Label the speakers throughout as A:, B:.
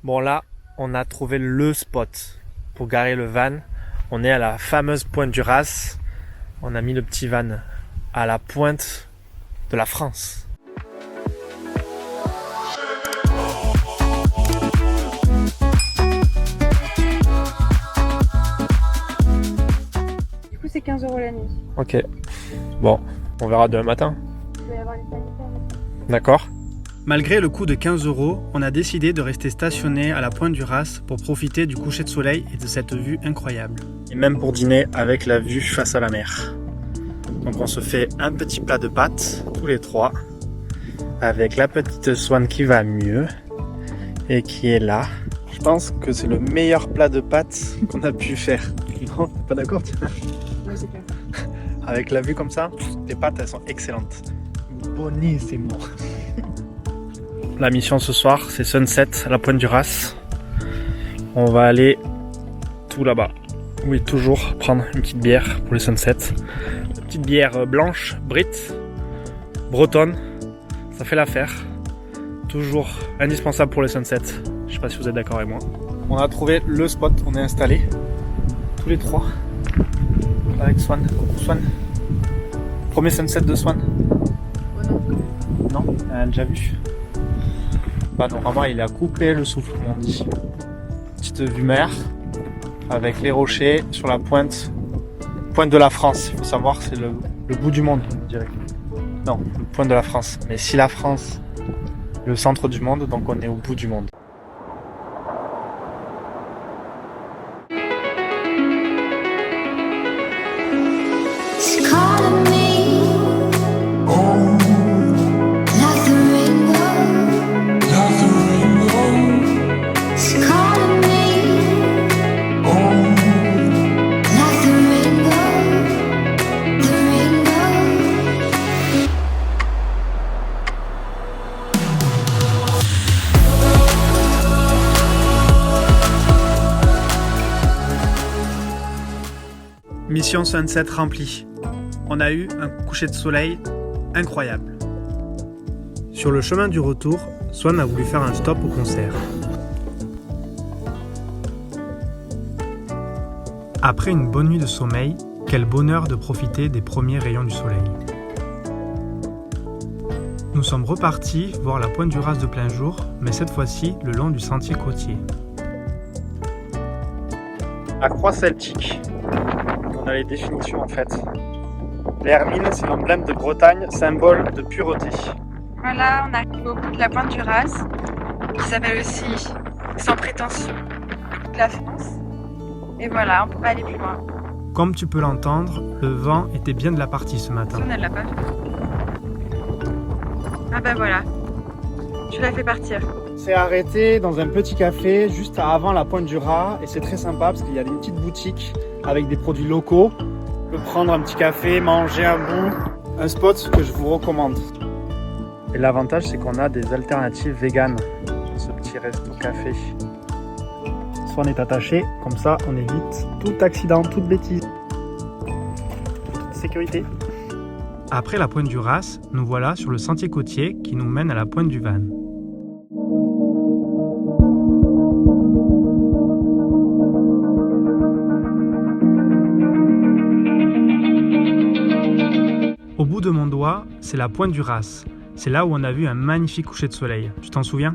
A: Bon là, on a trouvé le spot pour garer le van. On est à la fameuse pointe du Raz. On a mis le petit van à la pointe de la France.
B: Du coup, c'est 15 € la nuit.
A: Ok. Bon, on verra demain matin.
B: Il va y avoir les sanitaires.
A: D'accord.
C: Malgré le coût de 15 €, on a décidé de rester stationné à la pointe du Raz pour profiter du coucher de soleil et de cette vue incroyable.
A: Et même pour dîner avec la vue face à la mer. Donc on se fait un petit plat de pâtes, tous les trois, avec la petite Swan qui va mieux et qui est là. Je pense que c'est le meilleur plat de pâtes qu'on a pu faire. Non, t'es pas d'accord?
B: Oui, c'est clair.
A: Avec la vue comme ça, les pâtes elles sont excellentes. Bonissimo. La mission ce soir, c'est Sunset à la pointe du Raz. On va aller tout là-bas. Oui, toujours prendre une petite bière pour le Sunset. Une petite bière blanche, brite, bretonne. Ça fait l'affaire. Toujours indispensable pour le Sunset. Je sais pas si vous êtes d'accord avec moi. On a trouvé le spot, on est installé. Tous les trois. Avec Swan. Swan. Premier Sunset de Swan.
B: Oh non.
A: Non, elle a déjà vu. Bah normalement il a coupé le souffle, comme on dit. Petite vue mer avec les rochers sur la pointe de la France. Il faut savoir c'est le bout du monde, on dirait. Non, le point de la France. Mais si la France est le centre du monde, donc on est au bout du monde.
D: She's calling me, like the rainbow. She's calling me, like the rainbow, the rainbow.
C: Mission Sunset remplie. On a eu un coucher de soleil incroyable. Sur le chemin du retour, Swan a voulu faire un stop au concert. Après une bonne nuit de sommeil, quel bonheur de profiter des premiers rayons du soleil. Nous sommes repartis voir la pointe du Raz de plein jour, mais cette fois-ci le long du sentier côtier.
A: La croix celtique. On a les définitions en fait. L'hermine, c'est l'emblème de Bretagne, symbole de pureté.
B: Voilà, on arrive au bout de la pointe du Raz, qui s'appelle aussi, sans prétention, la France. Et voilà, on peut pas aller plus loin.
C: Comme tu peux l'entendre, le vent était bien de la partie ce matin.
B: On ne l'a pas vu. Ah bah voilà, tu l'as fait partir.
A: C'est arrêté dans un petit café juste avant la pointe du Raz et c'est très sympa parce qu'il y a une petite boutique avec des produits locaux. On peut prendre un petit café, manger un bout, un spot que je vous recommande. Et l'avantage c'est qu'on a des alternatives véganes sur ce petit resto café. Soit on est attaché, comme ça on évite tout accident, toute bêtise. Toute sécurité.
C: Après la pointe du Raz, nous voilà sur le sentier côtier qui nous mène à la pointe du Van. Au bout de mon doigt, c'est la pointe du Raz. C'est là où on a vu un magnifique coucher de soleil. Tu t'en souviens ?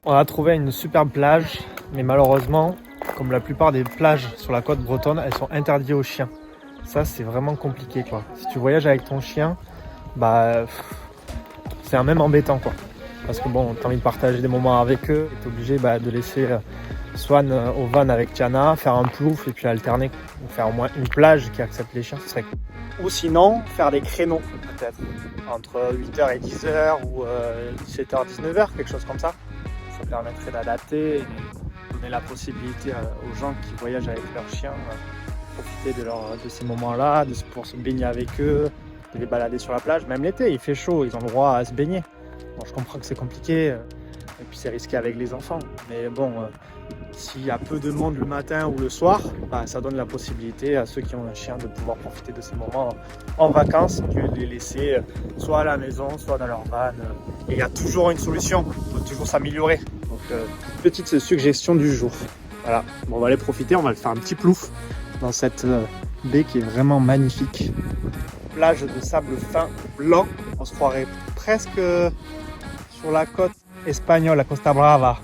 A: On a trouvé une superbe plage, mais malheureusement, comme la plupart des plages sur la côte bretonne, elles sont interdites aux chiens. Ça, c'est vraiment compliqué, quoi. Si tu voyages avec ton chien, bah, c'est même embêtant, quoi. Parce que bon, t'as envie de partager des moments avec eux, t'es obligé de laisser Swan au van avec Tiana, faire un plouf et puis alterner. Ou faire au moins une plage qui accepte les chiens, ce serait cool. Ou sinon, faire des créneaux, peut-être, entre 8h et 10h ou 17h, 19h, quelque chose comme ça. Ça permettrait d'adapter et donner la possibilité aux gens qui voyagent avec leurs chiens de profiter de ces moments-là, pour se baigner avec eux, de les balader sur la plage. Même l'été, il fait chaud, ils ont le droit à se baigner. Bon, je comprends que c'est compliqué et puis c'est risqué avec les enfants. Mais bon, s'il y a peu de monde le matin ou le soir, bah, ça donne la possibilité à ceux qui ont un chien de pouvoir profiter de ces moments en vacances, au lieu de les laisser soit à la maison, soit dans leur van. Et il y a toujours une solution, on peut toujours s'améliorer. Donc petite suggestion du jour. Voilà, bon, on va aller profiter, on va aller faire un petit plouf dans cette baie qui est vraiment magnifique. Plage de sable fin blanc, on se croirait presque sur la côte espagnole, la Costa Brava.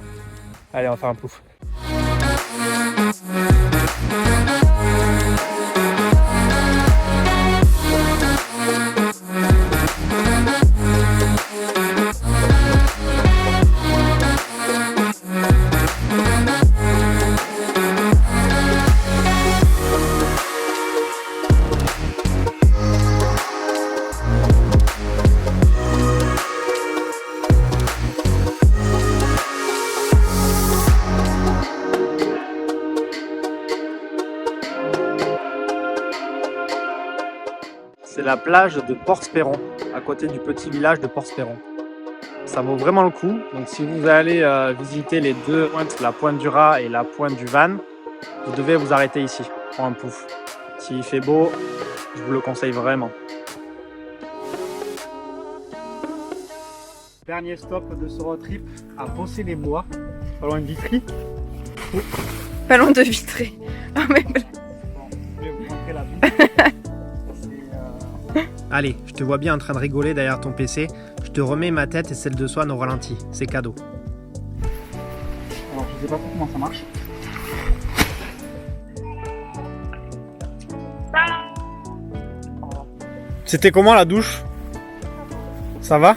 A: Allez, on va faire un plouf. C'est la plage de Port-Spéron, à côté du petit village de Port-Spéron. Ça vaut vraiment le coup. Donc si vous allez visiter les deux pointes, la pointe du Raz et la pointe du Van, vous devez vous arrêter ici pour un plouf. S'il fait beau, je vous le conseille vraiment. Dernier stop de ce road trip à Bossé-les-Bois, pas loin de Vitry.
B: Pas loin de Vitré. Ah, mais...
A: Bon, je vais vous montrer la vue.
C: Allez, je te vois bien en train de rigoler derrière ton PC. Je te remets ma tête et celle de Swan au ralenti. C'est cadeau.
A: Alors, je sais pas trop comment ça marche.
C: C'était comment la douche? Ça va?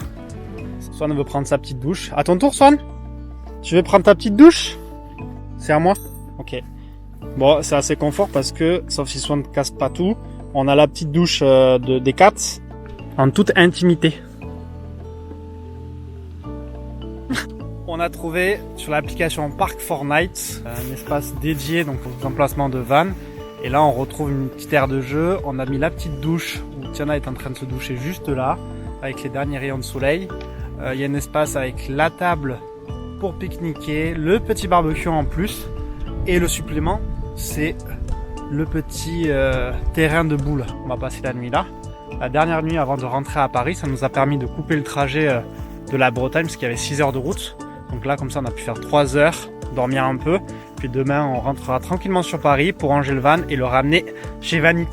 C: Swan veut prendre sa petite douche. À ton tour, Swan? Tu veux prendre ta petite douche? C'est à moi? Ok. Bon, c'est assez confort parce que, sauf si Swan ne casse pas tout, on a la petite douche des Cats en toute intimité. On a trouvé sur l'application Park4Night un espace dédié donc aux emplacements de van. Et là, on retrouve une petite aire de jeu. On a mis la petite douche où Tiana est en train de se doucher juste là, avec les derniers rayons de soleil. Il y a un espace avec la table pour pique-niquer, le petit barbecue en plus. Et le supplément, c'est le petit terrain de boules. On va passer la nuit là. La dernière nuit avant de rentrer à Paris, ça nous a permis de couper le trajet de la Bretagne parce qu'il y avait 6 heures de route. Donc là, comme ça, on a pu faire 3 heures, dormir un peu. Puis demain, on rentrera tranquillement sur Paris pour ranger le van et le ramener chez Vanit.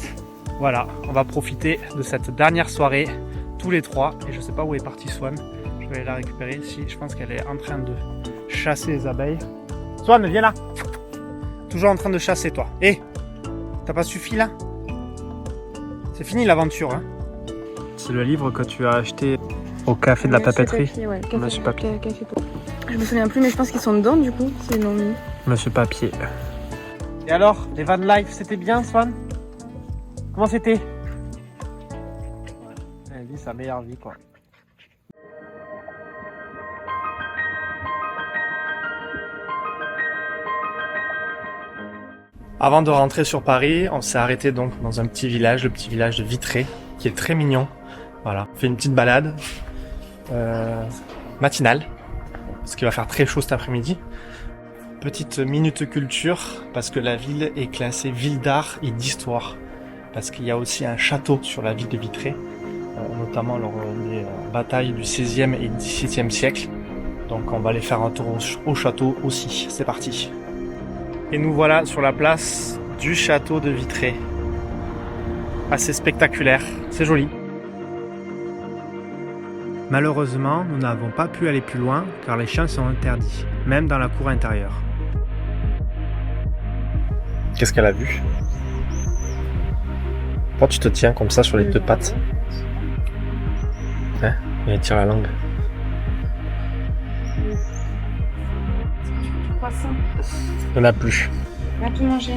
C: Voilà, on va profiter de cette dernière soirée tous les trois. Et je sais pas où est partie Swan. Je vais aller la récupérer ici. Je pense qu'elle est en train de chasser les abeilles. Swan, viens là. Toujours en train de chasser, toi. Hé, t'as pas suffi là? C'est fini l'aventure, hein? C'est le livre que tu as acheté au café de la papeterie.
B: Papier, ouais.
C: Monsieur Papier.
B: Café. Je me souviens plus, mais je pense qu'ils sont dedans du coup. C'est non mis.
C: Monsieur Papier. Et alors, les van life, c'était bien, Swan? Comment c'était? Elle vit sa meilleure vie, quoi. Avant de rentrer sur Paris, on s'est arrêté donc dans un petit village, le petit village de Vitré, qui est très mignon. Voilà, on fait une petite balade matinale, parce qu'il va faire très chaud cet après-midi. Petite minute culture, parce que la ville est classée ville d'art et d'histoire. Parce qu'il y a aussi un château sur la ville de Vitré, notamment lors des batailles du 16e et 17e siècle. Donc on va aller faire un tour au château aussi. C'est parti. Et nous voilà sur la place du château de Vitré. Assez spectaculaire, c'est joli. Malheureusement, nous n'avons pas pu aller plus loin car les chiens sont interdits, même dans la cour intérieure. Qu'est-ce qu'elle a vu? Pourquoi tu te tiens comme ça sur les deux pattes? Hein? Et elle tire la langue. Il n'y en a plus.
B: On va tout manger.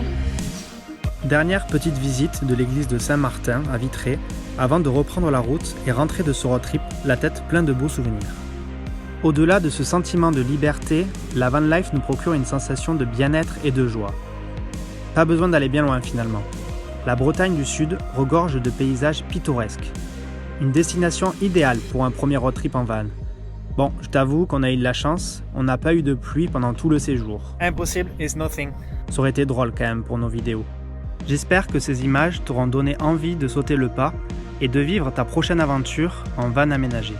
C: Dernière petite visite de l'église de Saint-Martin à Vitré avant de reprendre la route et rentrer de ce road trip la tête pleine de beaux souvenirs. Au-delà de ce sentiment de liberté, la van life nous procure une sensation de bien-être et de joie. Pas besoin d'aller bien loin finalement. La Bretagne du Sud regorge de paysages pittoresques. Une destination idéale pour un premier road trip en van. Bon, je t'avoue qu'on a eu de la chance, on n'a pas eu de pluie pendant tout le séjour.
A: Impossible is nothing.
C: Ça aurait été drôle quand même pour nos vidéos. J'espère que ces images t'auront donné envie de sauter le pas et de vivre ta prochaine aventure en van aménagé.